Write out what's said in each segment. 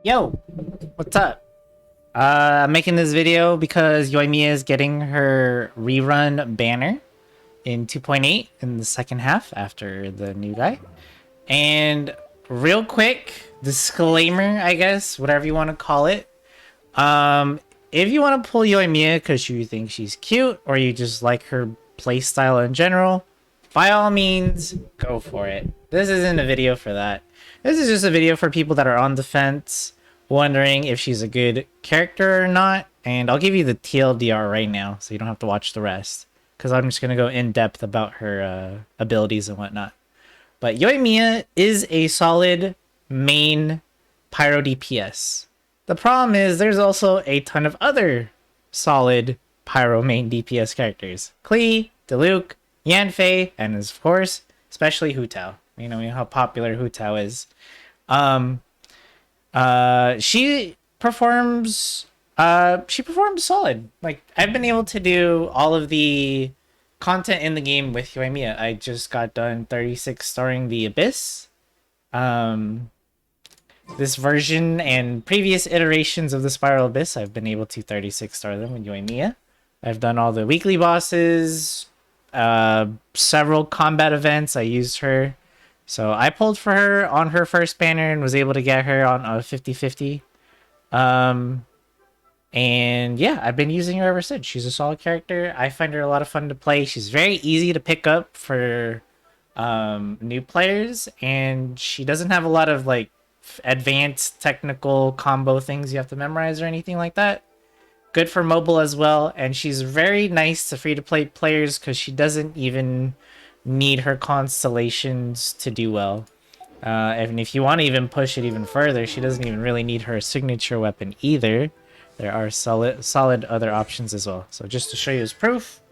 Yo, what's up? I'm making this video because Yoimiya is getting her rerun banner in 2.8 in the second half after the new guy. And real quick, disclaimer, I guess, whatever you want to call it. If you want to pull Yoimiya because you think she's cute or you just like her playstyle in general, by all means, go for it. This isn't a video for that. This is just a video for people that are on the fence, wondering if she's a good character or not. And I'll give you the TLDR right now, so you don't have to watch the rest. Because I'm just going to go in depth about her abilities and whatnot. But Yoimiya is a solid main Pyro DPS. The problem is there's also a ton of other solid Pyro main DPS characters. Klee, Diluc, Yanfei, and of course, especially Hu Tao. You know how popular Hu Tao is. She performs solid. Like, I've been able to do all of the content in the game with Yoimiya. I just got done 36 starring the Abyss. This version and previous iterations of the Spiral Abyss, I've been able to 36 star them with Yoimiya. I've done all the weekly bosses, several combat events. I used her. So I pulled for her on her first banner and was able to get her on a 50-50. And yeah, I've been using her ever since. She's a solid character. I find her a lot of fun to play. She's very easy to pick up for new players, and she doesn't have a lot of like advanced technical combo things you have to memorize or anything like that. Good for mobile as well, and she's very nice to free-to-play players because she doesn't even need her constellations to do well. And if you want to even push it even further, she doesn't even really need her signature weapon either. There are solid other options as well. So just to show you as proof,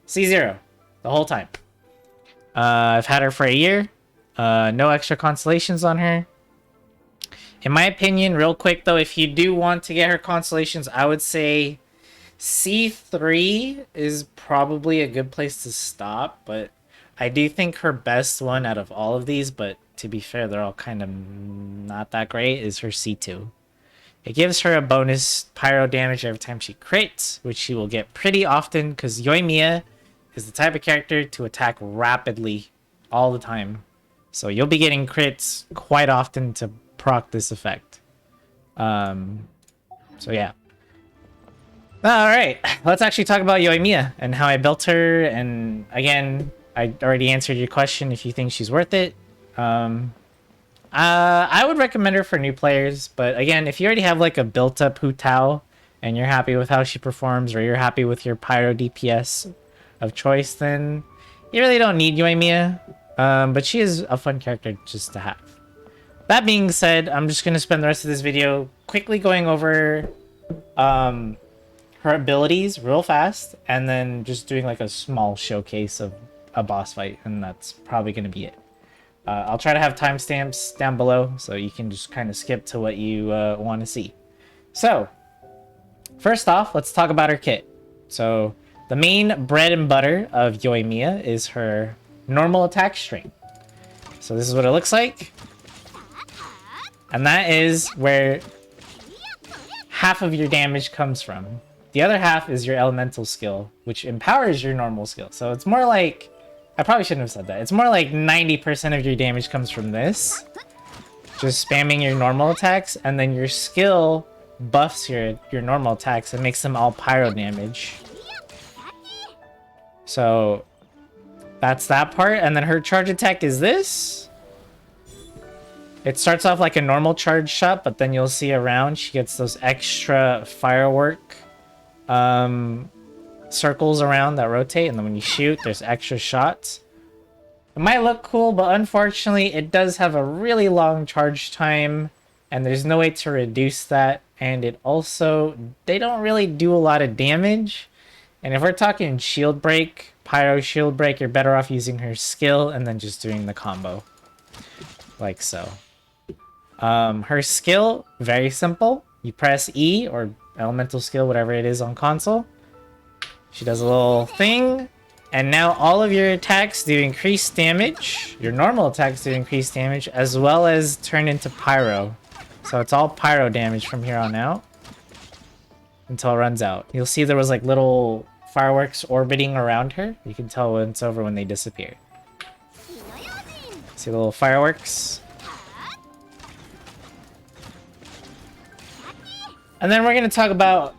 C0 the whole time. I've had her for a year. No extra constellations on her. In my opinion, real quick though, if you do want to get her constellations, I would say C3 is probably a good place to stop, but I do think her best one out of all of these, but to be fair, they're all kind of not that great, is her C2. It gives her a bonus pyro damage every time she crits, which she will get pretty often because Yoimiya is the type of character to attack rapidly all the time. So you'll be getting crits quite often to proc this effect. So yeah. Alright, let's actually talk about Yoimiya and how I built her. And again, I already answered your question if you think she's worth it. I would recommend her for new players, but again, if you already have like a built-up Hu Tao and you're happy with how she performs, or you're happy with your Pyro DPS of choice, then you really don't need Yoimiya. But she is a fun character just to have. That being said, I'm just going to spend the rest of this video quickly going over her abilities real fast, and then just doing like a small showcase of a boss fight, and that's probably going to be it. I'll try to have timestamps down below so you can just kind of skip to what you want to see. So, first off, let's talk about her kit. So, the main bread and butter of Yoimiya is her normal attack string. So this is what it looks like. And that is where half of your damage comes from. The other half is your elemental skill, which empowers your normal skill. So it's more like, I probably shouldn't have said that. It's more like 90% of your damage comes from this. Just spamming your normal attacks, and then your skill buffs your normal attacks and makes them all pyro damage. So that's that part. And then her charge attack is this. It starts off like a normal charge shot, but then you'll see around she gets those extra firework circles around that rotate, and then when you shoot, there's extra shots. It might look cool, but unfortunately, it does have a really long charge time, and there's no way to reduce that. And it also, they don't really do a lot of damage. And if we're talking shield break, pyro shield break, you're better off using her skill and then just doing the combo. Like so. Her skill, very simple. You press E, or elemental skill, whatever it is on console. She does a little thing. And now all of your attacks do increased damage. Your normal attacks do increased damage, as well as turn into pyro. So So it's all pyro damage from here on out until it runs out. You'll see there was like little fireworks orbiting around her. You can tell when it's over when they disappear. See the little fireworks? And then we're going to talk about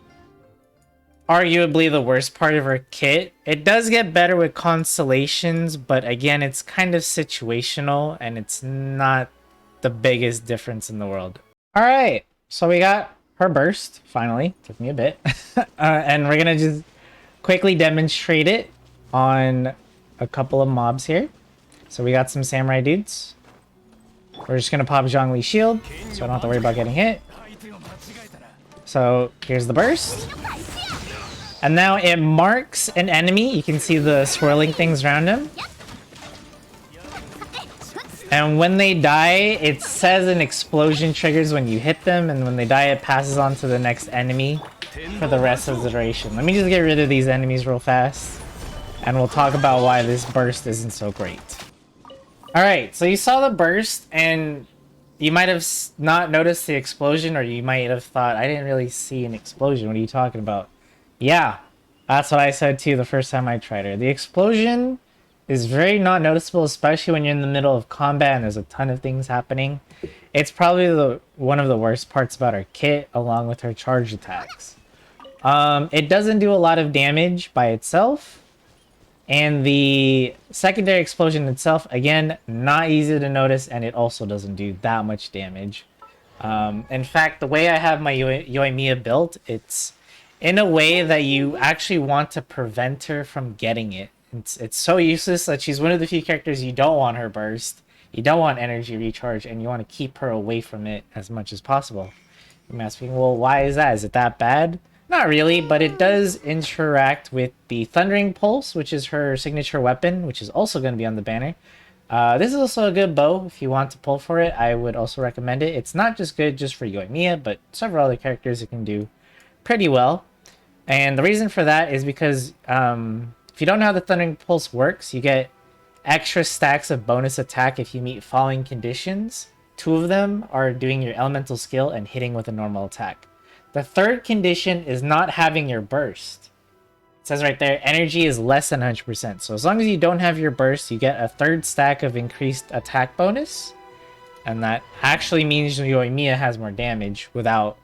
arguably the worst part of her kit. It does get better with constellations, but again, it's kind of situational and it's not the biggest difference in the world. Alright, so we got her burst, finally. Took me a bit. And we're going to just quickly demonstrate it on a couple of mobs here. So we got some samurai dudes. We're just going to pop Zhongli's shield, so I don't have to worry about getting hit. So here's the burst. And now it marks an enemy. You can see the swirling things around him. And when they die, it says an explosion triggers when you hit them. And when they die, it passes on to the next enemy for the rest of the duration. Let me just get rid of these enemies real fast. And we'll talk about why this burst isn't so great. Alright, so you saw the burst, and you might have not noticed the explosion, or you might have thought, I didn't really see an explosion. What are you talking about? Yeah, that's what I said too the first time I tried her. The explosion is very not noticeable, especially when you're in the middle of combat and there's a ton of things happening. It's probably one of the worst parts about her kit, along with her charge attacks. It doesn't do a lot of damage by itself. And the secondary explosion itself, again, not easy to notice, and it also doesn't do that much damage. In fact, the way I have my Yoimiya built, it's in a way that you actually want to prevent her from getting it. It's so useless that she's one of the few characters you don't want her burst, you don't want energy recharge, and you want to keep her away from it as much as possible. I'm asking, well, why is that? Is it that bad? Not really, but it does interact with the Thundering Pulse, which is her signature weapon, which is also going to be on the banner. This is also a good bow. If you want to pull for it, I would also recommend it. It's not just good just for Yoimiya, but several other characters it can do pretty well. And the reason for that is because if you don't know how the Thundering Pulse works, you get extra stacks of bonus attack if you meet following conditions. 2 of them are doing your elemental skill and hitting with a normal attack. The third condition is not having your burst. It says right there, energy is less than 100%. So as long as you don't have your burst, you get a 3rd stack of increased attack bonus. And that actually means Yoimiya has more damage without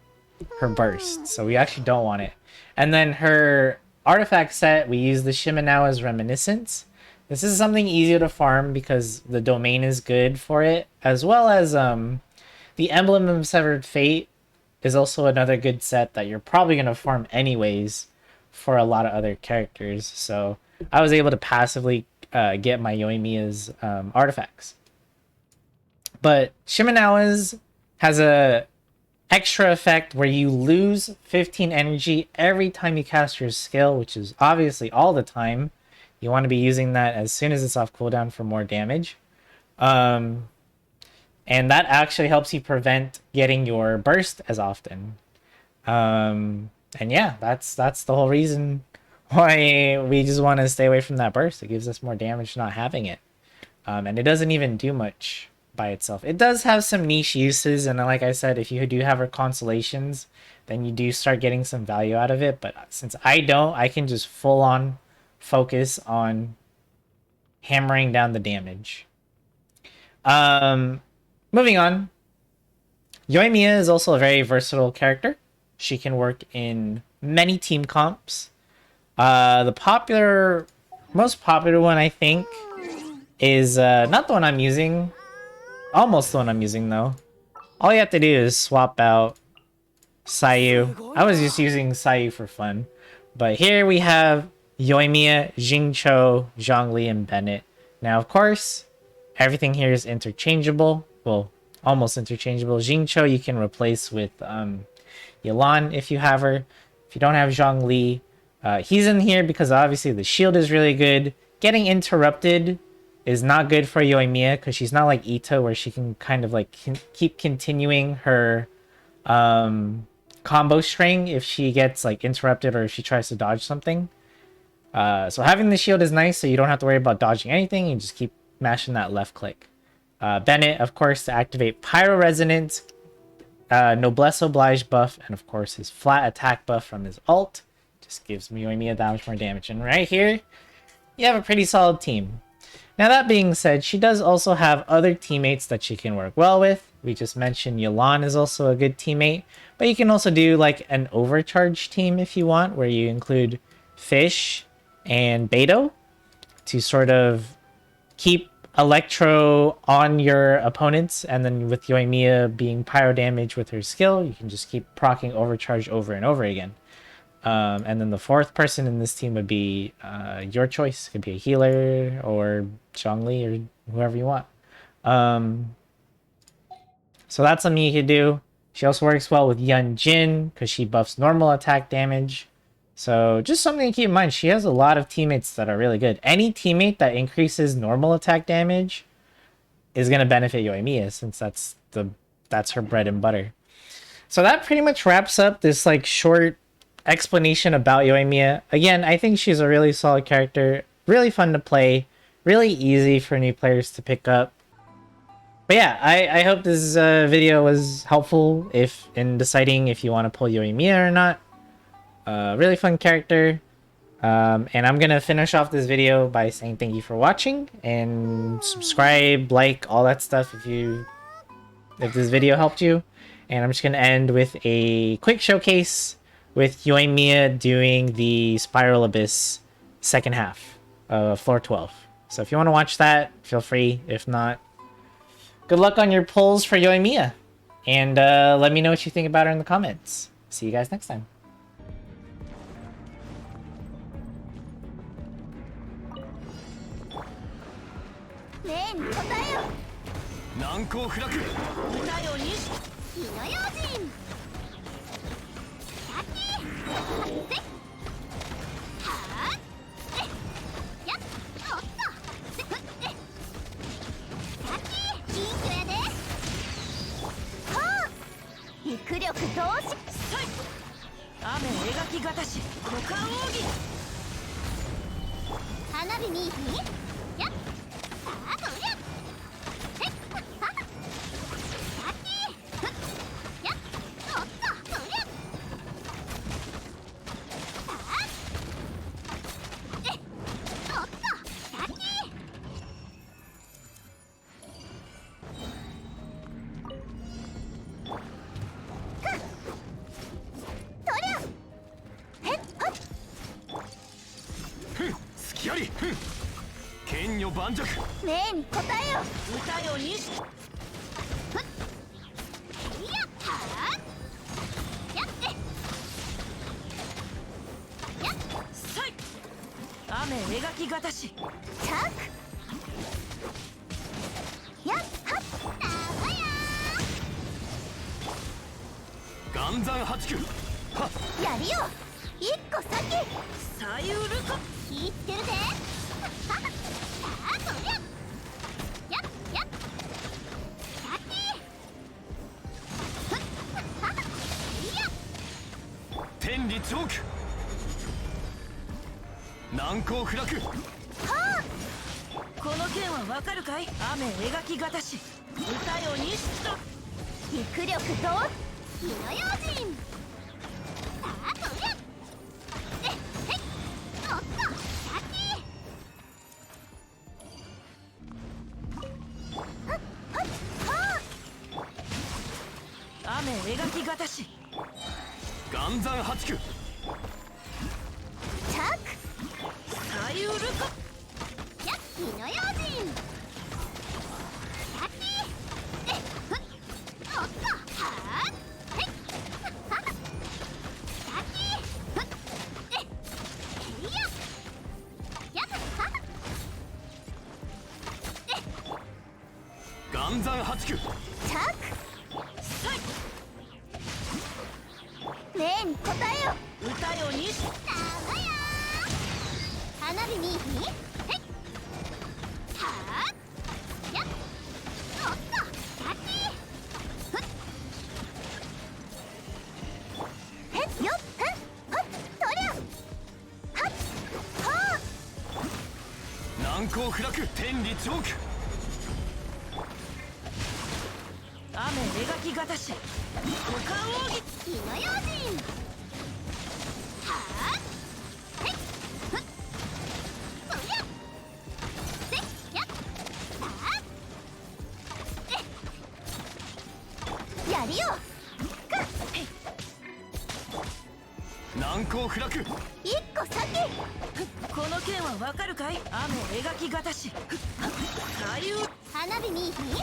her burst. So we actually don't want it. And then her artifact set, we use the Shimenawa's Reminiscence. This is something easier to farm because the domain is good for it. As well as the Emblem of Severed Fate is also another good set that you're probably going to farm anyways for a lot of other characters. So I was able to passively get my Yoimiya's artifacts. But Shimenawa's has a extra effect where you lose 15 energy every time you cast your skill, which is obviously all the time. You want to be using that as soon as it's off cooldown for more damage. And that actually helps you prevent getting your burst as often. And yeah, that's the whole reason why we just want to stay away from that burst. It gives us more damage not having it. And it doesn't even do much by itself. It does have some niche uses, and like I said, if you do have her constellations, then you do start getting some value out of it. But since I don't, I can just full on focus on hammering down the damage. Moving on, Yoimiya is also a very versatile character. She can work in many team comps. The most popular one, I think, is not the one I'm using. Almost the one I'm using, though. All you have to do is swap out Sayu. I was just using Sayu for fun. But here we have Yoimiya, Xingqiu, Zhongli, and Bennett. Now, of course, everything here is interchangeable. Well, almost interchangeable. Xingqiu you can replace with Yelan if you have her. If you don't have Zhongli, he's in here because obviously the shield is really good. Getting interrupted is not good for Yoimiya because she's not like Ito where she can kind of like keep continuing her combo string if she gets like interrupted or if she tries to dodge something. So having the shield is nice so you don't have to worry about dodging anything. You just keep mashing that left click. Bennett, of course, to activate Pyro Resonance. Noblesse Oblige buff, and of course his flat attack buff from his ult. Just gives Yoimiya that much more damage. And right here, you have a pretty solid team. Now that being said, she does also have other teammates that she can work well with. We just mentioned Yelan is also a good teammate, but you can also do like an overcharge team if you want, where you include Fish and Beidous to sort of keep Electro on your opponents, and then with Yoimiya being pyro damage with her skill, you can just keep proccing overcharge over and over again. And then the fourth person in this team would be your choice. It could be a healer or Zhongli or whoever you want. So that's something you could do. She also works well with Jin because she buffs normal attack damage. So just something to keep in mind. She has a lot of teammates that are really good. Any teammate that increases normal attack damage is going to benefit Yoimiya, since that's her bread and butter. So that pretty much wraps up this like short explanation about Yoimiya. Again, I think she's a really solid character, really fun to play, really easy for new players to pick up. But yeah, I hope this video was helpful in deciding if you want to pull Yoimiya or not. Really fun character. And I'm gonna finish off this video by saying thank you for watching, and subscribe, like, all that stuff if this video helped you. And I'm just gonna end with a quick showcase with Yoimiya doing the Spiral Abyss second half of floor 12. So if you want to watch that, feel free. If not, good luck on your pulls for Yoimiya. And let me know what you think about her in the comments. See you guys next time. りよ。難攻不落。一個先。この剣はわかるかい？雨描きがたし。左右。花火見いひん。キャ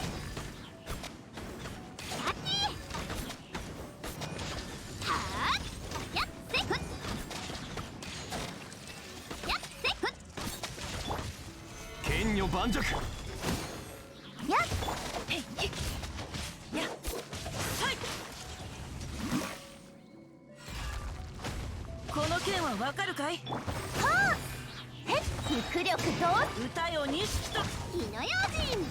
ッチはあ。やっせく。やっせく。剣女盤石。やっ。やっ。はい。この剣はわかるかい？はあ。へっ。肉力どう。歌よ錦と。火の用心。